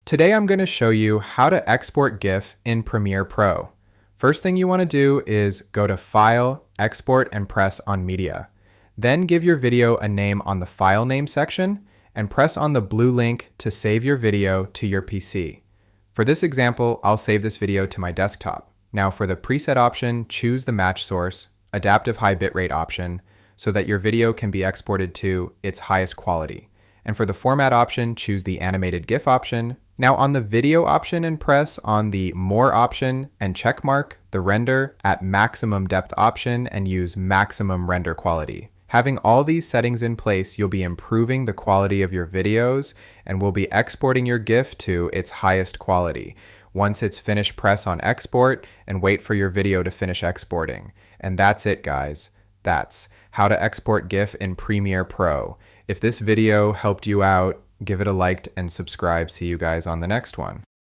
Today I'm going to show you how to export GIF in Premiere Pro. First thing you want to do is go to File, Export, and press on Media. Then give your video a name on the File Name section and press on the blue link to save your video to your PC. For this example, I'll save this video to my desktop. Now for the preset option, choose the match source, adaptive high bitrate option, so that your video can be exported to its highest quality. And for the format option, choose the animated GIF option. Now on the video option and press on the More option and check mark the render at maximum depth option and use maximum render quality. Having all these settings in place, you'll be improving the quality of your videos and will be exporting your GIF to its highest quality. Once it's finished, press on export and wait for your video to finish exporting. And that's it, guys. That's how to export GIF in Premiere Pro. If this video helped you out, give it a like and subscribe. See you guys on the next one.